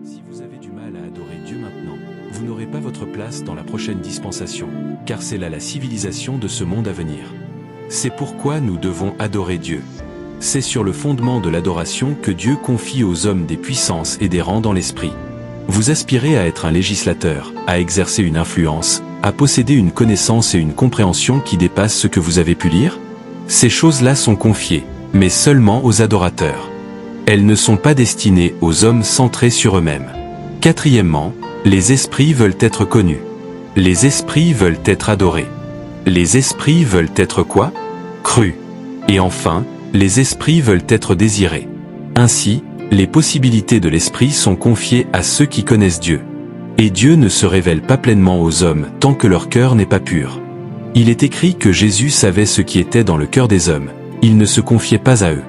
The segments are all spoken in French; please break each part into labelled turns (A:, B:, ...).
A: Si vous avez du mal à adorer Dieu maintenant, vous n'aurez pas votre place dans la prochaine dispensation, car c'est là la civilisation de ce monde à venir. C'est pourquoi nous devons adorer Dieu. C'est sur le fondement de l'adoration que Dieu confie aux hommes des puissances et des rangs dans l'esprit. Vous aspirez à être un législateur, à exercer une influence, à posséder une connaissance et une compréhension qui dépassent ce que vous avez pu lire? Ces choses-là sont confiées, mais seulement aux adorateurs. Elles ne sont pas destinées aux hommes centrés sur eux-mêmes. Quatrièmement, les esprits veulent être connus. Les esprits veulent être adorés. Les esprits veulent être quoi? Crus. Et enfin, les esprits veulent être désirés. Ainsi, les possibilités de l'esprit sont confiées à ceux qui connaissent Dieu. Et Dieu ne se révèle pas pleinement aux hommes tant que leur cœur n'est pas pur. Il est écrit que Jésus savait ce qui était dans le cœur des hommes. Il ne se confiait pas à eux.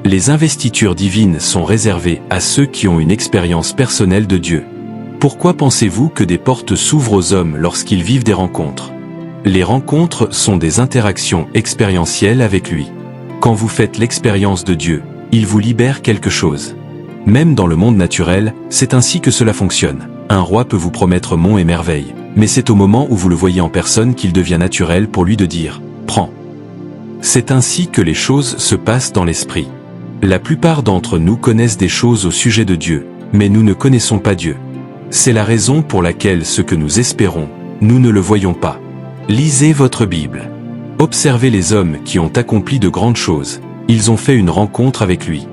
A: Les investitures divines sont réservées à ceux qui ont une expérience personnelle de Dieu. Pourquoi pensez-vous que des portes s'ouvrent aux hommes lorsqu'ils vivent des rencontres? Les rencontres sont des interactions expérientielles avec lui. Quand vous faites l'expérience de Dieu, il vous libère quelque chose. Même dans le monde naturel, c'est ainsi que cela fonctionne. Un roi peut vous promettre monts et merveilles, mais c'est au moment où vous le voyez en personne qu'il devient naturel pour lui de dire « Prends ». C'est ainsi que les choses se passent dans l'esprit. La plupart d'entre nous connaissent des choses au sujet de Dieu, mais nous ne connaissons pas Dieu. C'est la raison pour laquelle ce que nous espérons, nous ne le voyons pas. Lisez votre Bible. Observez les hommes qui ont accompli de grandes choses. Ils ont fait une rencontre avec lui.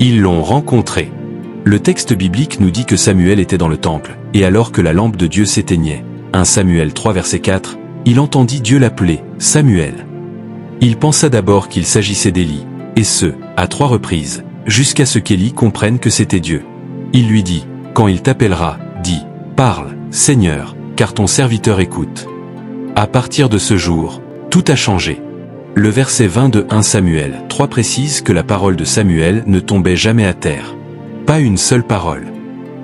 A: Ils l'ont rencontré. Le texte biblique nous dit que Samuel était dans le temple, et alors que la lampe de Dieu s'éteignait, 1 Samuel 3 verset 4, il entendit Dieu l'appeler « Samuel ». Il pensa d'abord qu'il s'agissait d'Élie, et ce, à 3 reprises, jusqu'à ce qu'Élie comprenne que c'était Dieu. Il lui dit, quand il t'appellera, dis, parle, Seigneur, car ton serviteur écoute. À partir de ce jour, tout a changé. Le verset 20 de 1 Samuel 3 précise que la parole de Samuel ne tombait jamais à terre. Pas une seule parole.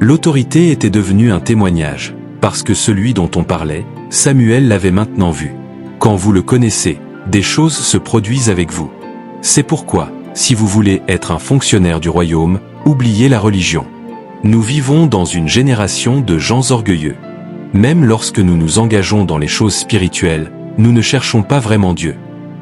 A: L'autorité était devenue un témoignage, parce que celui dont on parlait, Samuel l'avait maintenant vu. Quand vous le connaissez, des choses se produisent avec vous. C'est pourquoi, si vous voulez être un fonctionnaire du royaume, oubliez la religion. Nous vivons dans une génération de gens orgueilleux. Même lorsque nous nous engageons dans les choses spirituelles, nous ne cherchons pas vraiment Dieu.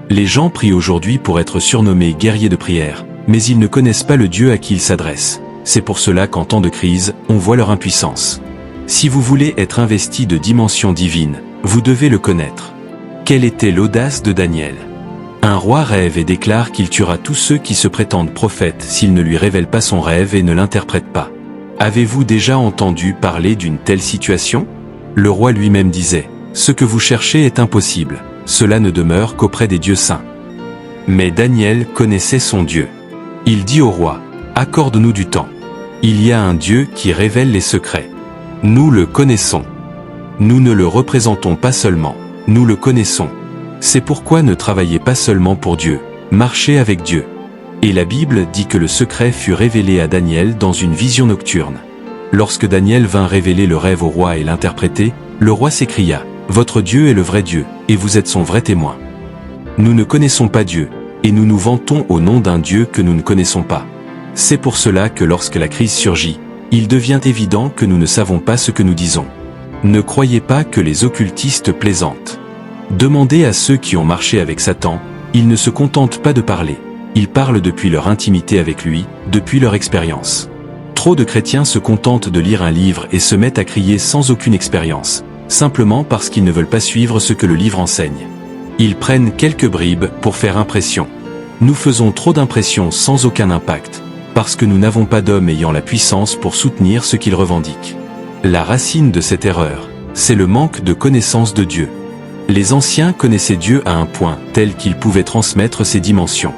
A: Les gens prient aujourd'hui pour être surnommés guerriers de prière, mais ils ne connaissent pas le Dieu à qui ils s'adressent. C'est pour cela qu'en temps de crise, on voit leur impuissance. Si vous voulez être investi de dimension divine, vous devez le connaître. Quelle était l'audace de Daniel? Un roi rêve et déclare qu'il tuera tous ceux qui se prétendent prophètes s'ils ne lui révèlent pas son rêve et ne l'interprètent pas. Avez-vous déjà entendu parler d'une telle situation? Le roi lui-même disait, « Ce que vous cherchez est impossible, cela ne demeure qu'auprès des dieux saints. » Mais Daniel connaissait son Dieu. Il dit au roi, « Accorde-nous du temps. Il y a un Dieu qui révèle les secrets. Nous le connaissons. Nous ne le représentons pas seulement, nous le connaissons. C'est pourquoi ne travaillez pas seulement pour Dieu, marchez avec Dieu. » Et la Bible dit que le secret fut révélé à Daniel dans une vision nocturne. Lorsque Daniel vint révéler le rêve au roi et l'interpréter, le roi s'écria, « Votre Dieu est le vrai Dieu, et vous êtes son vrai témoin. » Nous ne connaissons pas Dieu, et nous nous vantons au nom d'un Dieu que nous ne connaissons pas. C'est pour cela que lorsque la crise surgit, il devient évident que nous ne savons pas ce que nous disons. Ne croyez pas que les occultistes plaisantent. Demandez à ceux qui ont marché avec Satan, ils ne se contentent pas de parler, ils parlent depuis leur intimité avec lui, depuis leur expérience. Trop de chrétiens se contentent de lire un livre et se mettent à crier sans aucune expérience, simplement parce qu'ils ne veulent pas suivre ce que le livre enseigne. Ils prennent quelques bribes pour faire impression. Nous faisons trop d'impressions sans aucun impact, parce que nous n'avons pas d'hommes ayant la puissance pour soutenir ce qu'ils revendiquent. La racine de cette erreur, c'est le manque de connaissance de Dieu. Les anciens connaissaient Dieu à un point tel qu'ils pouvaient transmettre ses dimensions.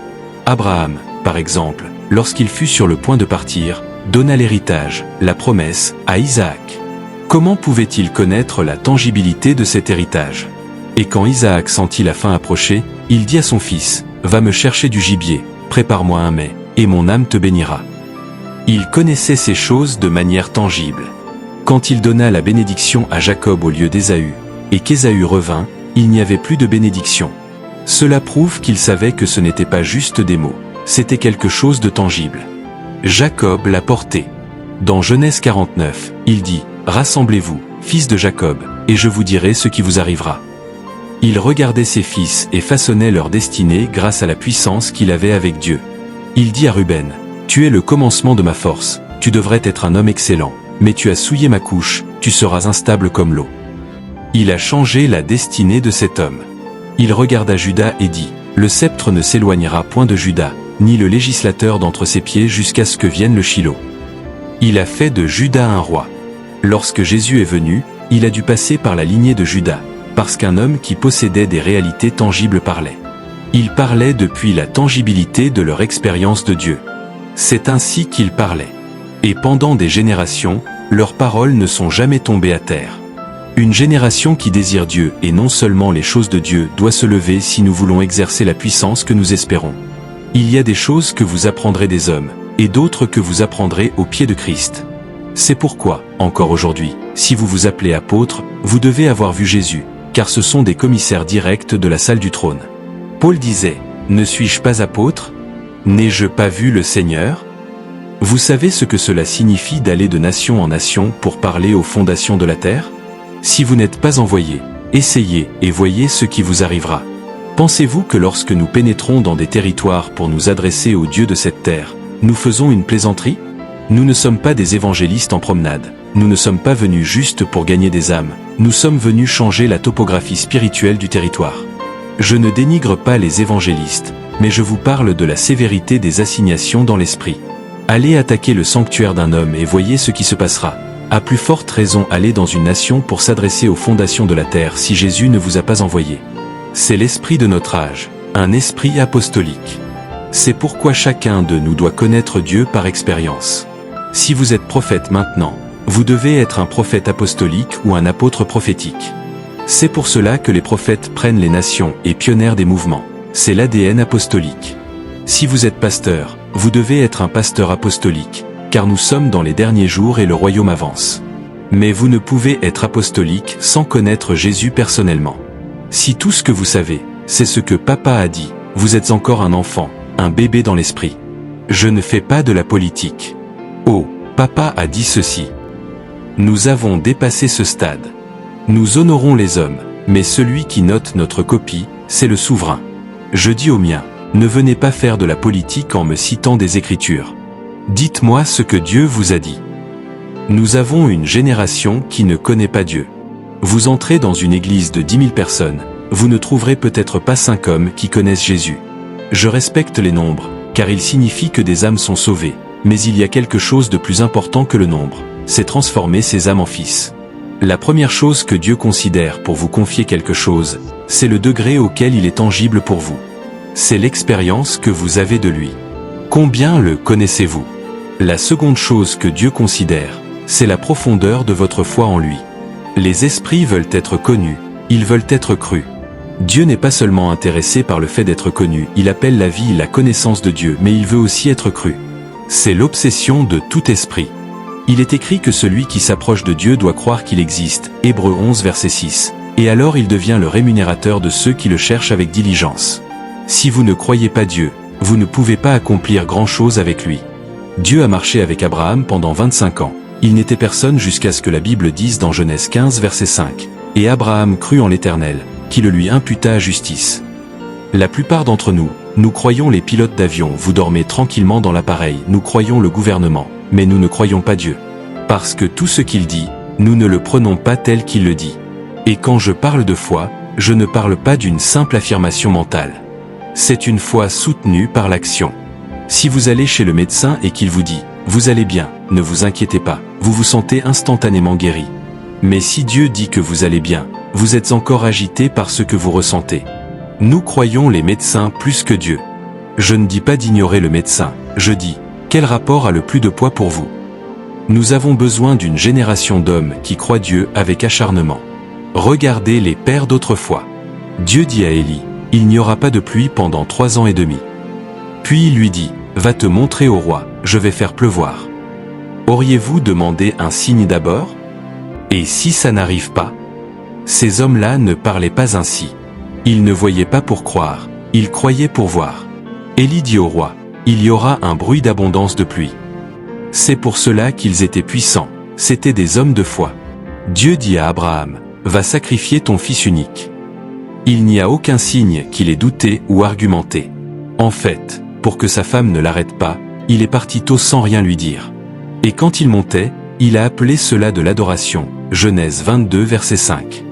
A: Abraham, par exemple, lorsqu'il fut sur le point de partir, donna l'héritage, la promesse, à Isaac. Comment pouvait-il connaître la tangibilité de cet héritage? Et quand Isaac sentit la fin approcher, il dit à son fils, « Va me chercher du gibier, prépare-moi un mets, et mon âme te bénira. » Il connaissait ces choses de manière tangible. Quand il donna la bénédiction à Jacob au lieu d'Ésaü, et qu'Ésaü revint, il n'y avait plus de bénédiction. Cela prouve qu'il savait que ce n'était pas juste des mots, c'était quelque chose de tangible. Jacob l'a porté. Dans Genèse 49, il dit « Rassemblez-vous, fils de Jacob, et je vous dirai ce qui vous arrivera. » Il regardait ses fils et façonnait leur destinée grâce à la puissance qu'il avait avec Dieu. Il dit à Ruben « Tu es le commencement de ma force, tu devrais être un homme excellent, mais tu as souillé ma couche, tu seras instable comme l'eau. » Il a changé la destinée de cet homme. Il regarda Juda et dit « Le sceptre ne s'éloignera point de Juda, ni le législateur d'entre ses pieds jusqu'à ce que vienne le Shilo. » Il a fait de Juda un roi. Lorsque Jésus est venu, il a dû passer par la lignée de Juda, parce qu'un homme qui possédait des réalités tangibles parlait. Il parlait depuis la tangibilité de leur expérience de Dieu. C'est ainsi qu'il parlait. Et pendant des générations, leurs paroles ne sont jamais tombées à terre. Une génération qui désire Dieu et non seulement les choses de Dieu doit se lever si nous voulons exercer la puissance que nous espérons. Il y a des choses que vous apprendrez des hommes, et d'autres que vous apprendrez au pied de Christ. C'est pourquoi, encore aujourd'hui, si vous vous appelez apôtre, vous devez avoir vu Jésus, car ce sont des commissaires directs de la salle du trône. Paul disait, « Ne suis-je pas apôtre? N'ai-je pas vu le Seigneur ?» Vous savez ce que cela signifie d'aller de nation en nation pour parler aux fondations de la terre? Si vous n'êtes pas envoyé, essayez et voyez ce qui vous arrivera. Pensez-vous que lorsque nous pénétrons dans des territoires pour nous adresser aux dieux de cette terre, nous faisons une plaisanterie? Nous ne sommes pas des évangélistes en promenade, nous ne sommes pas venus juste pour gagner des âmes, nous sommes venus changer la topographie spirituelle du territoire. Je ne dénigre pas les évangélistes, mais je vous parle de la sévérité des assignations dans l'esprit. Allez attaquer le sanctuaire d'un homme et voyez ce qui se passera. À plus forte raison, allez dans une nation pour s'adresser aux fondations de la terre si Jésus ne vous a pas envoyé. C'est l'esprit de notre âge, un esprit apostolique. C'est pourquoi chacun de nous doit connaître Dieu par expérience. Si vous êtes prophète maintenant, vous devez être un prophète apostolique ou un apôtre prophétique. C'est pour cela que les prophètes prennent les nations et pionnièrent des mouvements. C'est l'ADN apostolique. Si vous êtes pasteur, vous devez être un pasteur apostolique, car nous sommes dans les derniers jours et le royaume avance. Mais vous ne pouvez être apostolique sans connaître Jésus personnellement. Si tout ce que vous savez, c'est ce que papa a dit, vous êtes encore un enfant, un bébé dans l'esprit. Je ne fais pas de la politique. Oh, papa a dit ceci. Nous avons dépassé ce stade. Nous honorons les hommes, mais celui qui note notre copie, c'est le souverain. Je dis aux miens, ne venez pas faire de la politique en me citant des Écritures. Dites-moi ce que Dieu vous a dit. Nous avons une génération qui ne connaît pas Dieu. Vous entrez dans une église de 10 000 personnes, vous ne trouverez peut-être pas 5 hommes qui connaissent Jésus. Je respecte les nombres, car il signifie que des âmes sont sauvées, mais il y a quelque chose de plus important que le nombre, c'est transformer ces âmes en fils. La première chose que Dieu considère pour vous confier quelque chose, c'est le degré auquel il est tangible pour vous. C'est l'expérience que vous avez de lui. Combien le connaissez-vous? La seconde chose que Dieu considère, c'est la profondeur de votre foi en lui. Les esprits veulent être connus, ils veulent être crus. Dieu n'est pas seulement intéressé par le fait d'être connu, il appelle la vie la connaissance de Dieu, mais il veut aussi être cru. C'est l'obsession de tout esprit. Il est écrit que celui qui s'approche de Dieu doit croire qu'il existe, Hébreux 11 verset 6, et alors il devient le rémunérateur de ceux qui le cherchent avec diligence. Si vous ne croyez pas Dieu, vous ne pouvez pas accomplir grand-chose avec lui. Dieu a marché avec Abraham pendant 25 ans. Il n'était personne jusqu'à ce que la Bible dise dans Genèse 15 verset 5. Et Abraham crut en l'Éternel, qui le lui imputa à justice. La plupart d'entre nous, nous croyons les pilotes d'avion, vous dormez tranquillement dans l'appareil, nous croyons le gouvernement, mais nous ne croyons pas Dieu. Parce que tout ce qu'il dit, nous ne le prenons pas tel qu'il le dit. Et quand je parle de foi, je ne parle pas d'une simple affirmation mentale. C'est une foi soutenue par l'action. Si vous allez chez le médecin et qu'il vous dit « Vous allez bien, ne vous inquiétez pas », vous vous sentez instantanément guéri. Mais si Dieu dit que vous allez bien, vous êtes encore agité par ce que vous ressentez. Nous croyons les médecins plus que Dieu. Je ne dis pas d'ignorer le médecin, je dis « Quel rapport a le plus de poids pour vous ?» Nous avons besoin d'une génération d'hommes qui croient Dieu avec acharnement. Regardez les pères d'autrefois. Dieu dit à Élie « Il n'y aura pas de pluie pendant 3 ans et demi. » Puis il lui dit « Va te montrer au roi, je vais faire pleuvoir. » Auriez-vous demandé un signe d'abord? Et si ça n'arrive pas? Ces hommes-là ne parlaient pas ainsi. Ils ne voyaient pas pour croire, ils croyaient pour voir. Élie dit au roi, il y aura un bruit d'abondance de pluie. C'est pour cela qu'ils étaient puissants, c'étaient des hommes de foi. Dieu dit à Abraham, « Va sacrifier ton fils unique. » Il n'y a aucun signe qu'il ait douté ou argumenté. En fait, pour que sa femme ne l'arrête pas, il est parti tôt sans rien lui dire. Et quand il montait, il a appelé cela de l'adoration. Genèse 22 verset 5.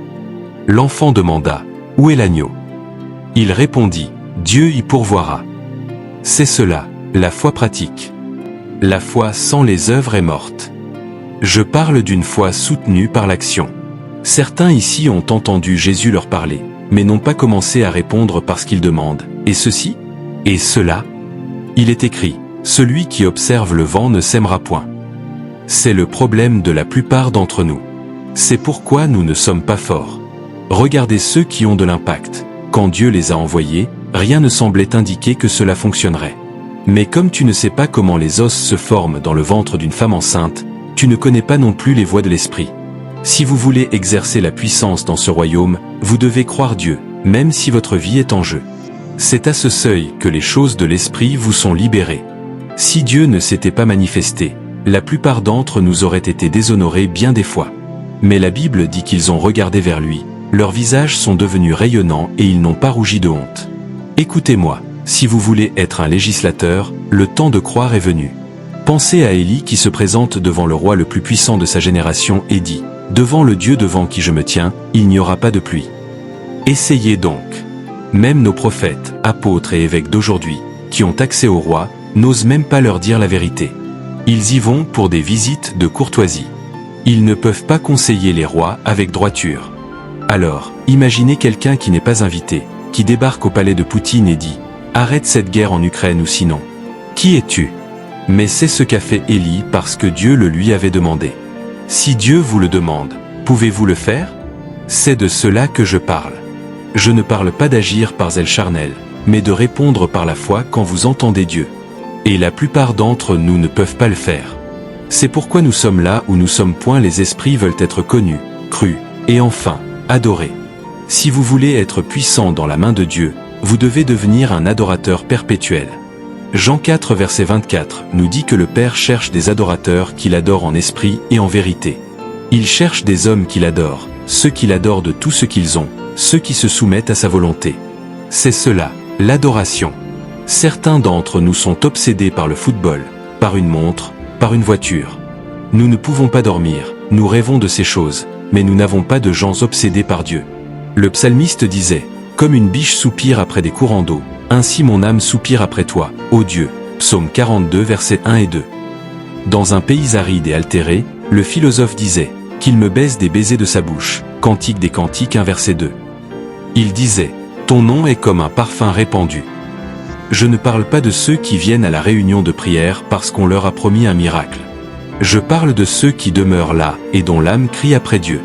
A: L'enfant demanda, « Où est l'agneau ?» Il répondit, « Dieu y pourvoira. » C'est cela, la foi pratique. La foi sans les œuvres est morte. Je parle d'une foi soutenue par l'action. Certains ici ont entendu Jésus leur parler, mais n'ont pas commencé à répondre parce qu'ils demandent « Et ceci ? Et cela ?» Il est écrit « Celui qui observe le vent ne sèmera point. » C'est le problème de la plupart d'entre nous. C'est pourquoi nous ne sommes pas forts. Regardez ceux qui ont de l'impact. Quand Dieu les a envoyés, rien ne semblait indiquer que cela fonctionnerait. Mais comme tu ne sais pas comment les os se forment dans le ventre d'une femme enceinte, tu ne connais pas non plus les voies de l'esprit. Si vous voulez exercer la puissance dans ce royaume, vous devez croire Dieu, même si votre vie est en jeu. C'est à ce seuil que les choses de l'esprit vous sont libérées. Si Dieu ne s'était pas manifesté, la plupart d'entre nous auraient été déshonorés bien des fois. Mais la Bible dit qu'ils ont regardé vers lui, leurs visages sont devenus rayonnants et ils n'ont pas rougi de honte. Écoutez-moi, si vous voulez être un législateur, le temps de croire est venu. Pensez à Élie qui se présente devant le roi le plus puissant de sa génération et dit « Devant le Dieu devant qui je me tiens, il n'y aura pas de pluie. » Essayez donc. Même nos prophètes, apôtres et évêques d'aujourd'hui, qui ont accès au roi, n'osent même pas leur dire la vérité. Ils y vont pour des visites de courtoisie. Ils ne peuvent pas conseiller les rois avec droiture. Alors, imaginez quelqu'un qui n'est pas invité, qui débarque au palais de Poutine et dit « Arrête cette guerre en Ukraine ou sinon. Qui es-tu » Mais c'est ce qu'a fait Élie parce que Dieu le lui avait demandé. Si Dieu vous le demande, pouvez-vous le faire? C'est de cela que je parle. Je ne parle pas d'agir par zèle charnel, mais de répondre par la foi quand vous entendez Dieu. Et la plupart d'entre nous ne peuvent pas le faire. C'est pourquoi nous sommes là où nous sommes. Les esprits veulent être connus, crus, et enfin, adorés. Si vous voulez être puissant dans la main de Dieu, vous devez devenir un adorateur perpétuel. Jean 4 verset 24 nous dit que le Père cherche des adorateurs qui l'adorent en esprit et en vérité. Il cherche des hommes qui l'adorent, ceux qui l'adorent de tout ce qu'ils ont, ceux qui se soumettent à sa volonté. C'est cela, l'adoration. Certains d'entre nous sont obsédés par le football, par une montre, par une voiture. Nous ne pouvons pas dormir, nous rêvons de ces choses, mais nous n'avons pas de gens obsédés par Dieu. Le psalmiste disait, « Comme une biche soupire après des courants d'eau, ainsi mon âme soupire après toi, ô Dieu. » Psaume 42 versets 1 et 2. Dans un pays aride et altéré, le philosophe disait, « Qu'il me baise des baisers de sa bouche. » Cantique des Cantiques 1 verset 2. Il disait, « Ton nom est comme un parfum répandu. » Je ne parle pas de ceux qui viennent à la réunion de prière parce qu'on leur a promis un miracle. Je parle de ceux qui demeurent là et dont l'âme crie après Dieu.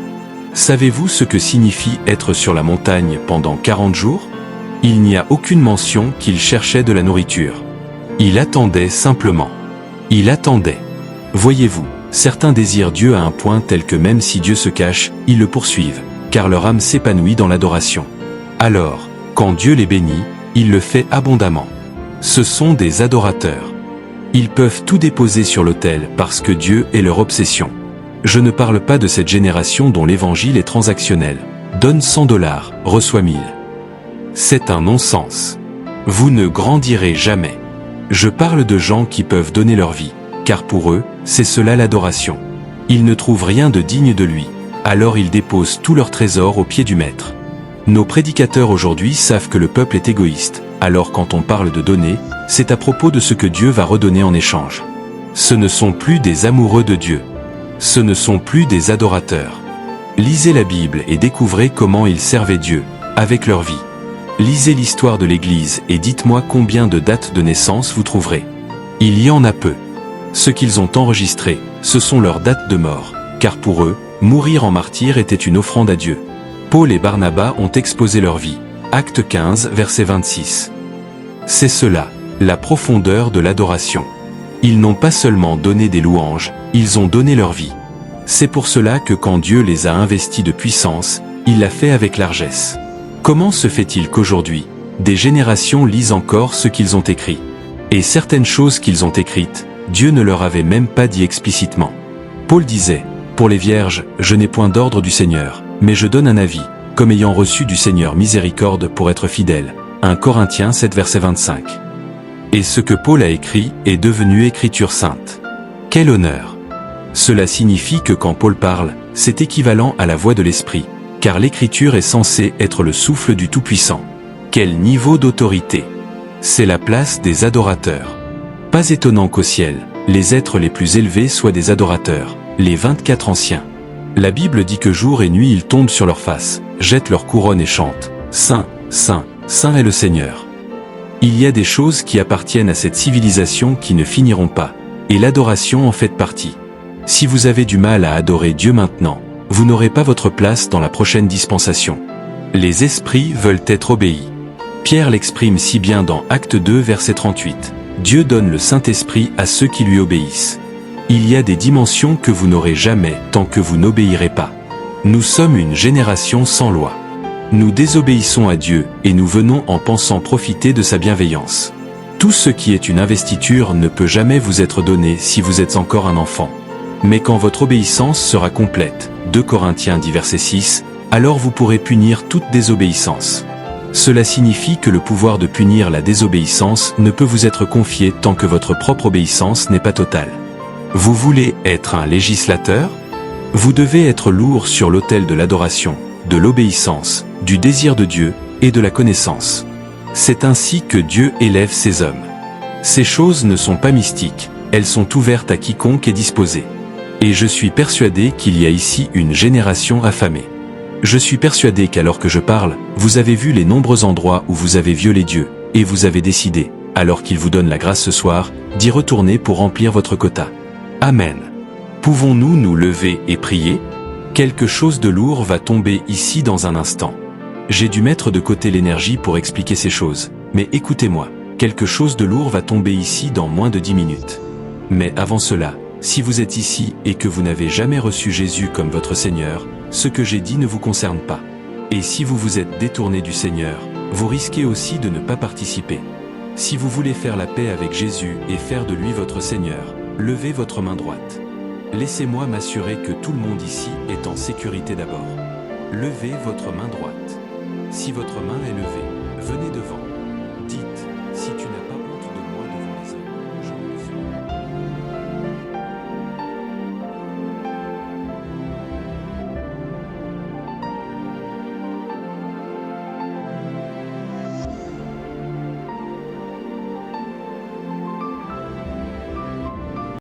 A: Savez-vous ce que signifie être sur la montagne pendant 40 jours? Il n'y a aucune mention qu'il cherchait de la nourriture. Il attendait simplement. Il attendait. Voyez-vous, certains désirent Dieu à un point tel que même si Dieu se cache, ils le poursuivent, car leur âme s'épanouit dans l'adoration. Alors, quand Dieu les bénit, il le fait abondamment. Ce sont des adorateurs. Ils peuvent tout déposer sur l'autel parce que Dieu est leur obsession. Je ne parle pas de cette génération dont l'évangile est transactionnel. Donne 100 $, reçois 1000. C'est un non-sens. Vous ne grandirez jamais. Je parle de gens qui peuvent donner leur vie, car pour eux, c'est cela l'adoration. Ils ne trouvent rien de digne de lui, alors ils déposent tout leur trésor aux pieds du Maître. Nos prédicateurs aujourd'hui savent que le peuple est égoïste, alors quand on parle de donner, c'est à propos de ce que Dieu va redonner en échange. Ce ne sont plus des amoureux de Dieu. Ce ne sont plus des adorateurs. Lisez la Bible et découvrez comment ils servaient Dieu, avec leur vie. Lisez l'histoire de l'Église et dites-moi combien de dates de naissance vous trouverez. Il y en a peu. Ce qu'ils ont enregistré, ce sont leurs dates de mort, car pour eux, mourir en martyr était une offrande à Dieu. Paul et Barnabas ont exposé leur vie. Acte 15, verset 26. C'est cela, la profondeur de l'adoration. Ils n'ont pas seulement donné des louanges, ils ont donné leur vie. C'est pour cela que quand Dieu les a investis de puissance, il l'a fait avec largesse. Comment se fait-il qu'aujourd'hui, des générations lisent encore ce qu'ils ont écrit? Et certaines choses qu'ils ont écrites, Dieu ne leur avait même pas dit explicitement. Paul disait, « Pour les vierges, je n'ai point d'ordre du Seigneur, mais je donne un avis, comme ayant reçu du Seigneur miséricorde pour être fidèle. » 1 Corinthiens 7 verset 25. Et ce que Paul a écrit est devenu écriture sainte. Quel honneur! Cela signifie que quand Paul parle, c'est équivalent à la voix de l'Esprit, car l'écriture est censée être le souffle du Tout-Puissant. Quel niveau d'autorité! C'est la place des adorateurs. Pas étonnant qu'au ciel, les êtres les plus élevés soient des adorateurs, les 24 anciens. La Bible dit que jour et nuit ils tombent sur leur face, jettent leur couronne et chantent « Saint, Saint, Saint est le Seigneur ». Il y a des choses qui appartiennent à cette civilisation qui ne finiront pas, et l'adoration en fait partie. Si vous avez du mal à adorer Dieu maintenant, vous n'aurez pas votre place dans la prochaine dispensation. Les esprits veulent être obéis. Pierre l'exprime si bien dans Acte 2 verset 38. Dieu donne le Saint-Esprit à ceux qui lui obéissent. Il y a des dimensions que vous n'aurez jamais tant que vous n'obéirez pas. Nous sommes une génération sans loi. Nous désobéissons à Dieu et nous venons en pensant profiter de sa bienveillance. Tout ce qui est une investiture ne peut jamais vous être donné si vous êtes encore un enfant. Mais quand votre obéissance sera complète, 2 Corinthiens 10 verset 6, alors vous pourrez punir toute désobéissance. Cela signifie que le pouvoir de punir la désobéissance ne peut vous être confié tant que votre propre obéissance n'est pas totale. Vous voulez être un législateur? Vous devez être lourd sur l'autel de l'adoration, de l'obéissance, du désir de Dieu et de la connaissance. C'est ainsi que Dieu élève ses hommes. Ces choses ne sont pas mystiques, elles sont ouvertes à quiconque est disposé. Et je suis persuadé qu'il y a ici une génération affamée. Je suis persuadé qu'alors que je parle, vous avez vu les nombreux endroits où vous avez violé Dieu, et vous avez décidé, alors qu'il vous donne la grâce ce soir, d'y retourner pour remplir votre quota. Amen. Pouvons-nous nous lever et prier? Quelque chose de lourd va tomber ici dans un instant. J'ai dû mettre de côté l'énergie pour expliquer ces choses, mais écoutez-moi, quelque chose de lourd va tomber ici dans moins de 10 minutes. Mais avant cela, si vous êtes ici et que vous n'avez jamais reçu Jésus comme votre Seigneur, ce que j'ai dit ne vous concerne pas. Et si vous vous êtes détourné du Seigneur, vous risquez aussi de ne pas participer. Si vous voulez faire la paix avec Jésus et faire de lui votre Seigneur, levez votre main droite. Laissez-moi m'assurer que tout le monde ici est en sécurité d'abord. Levez votre main droite. Si votre main est levée, venez devant.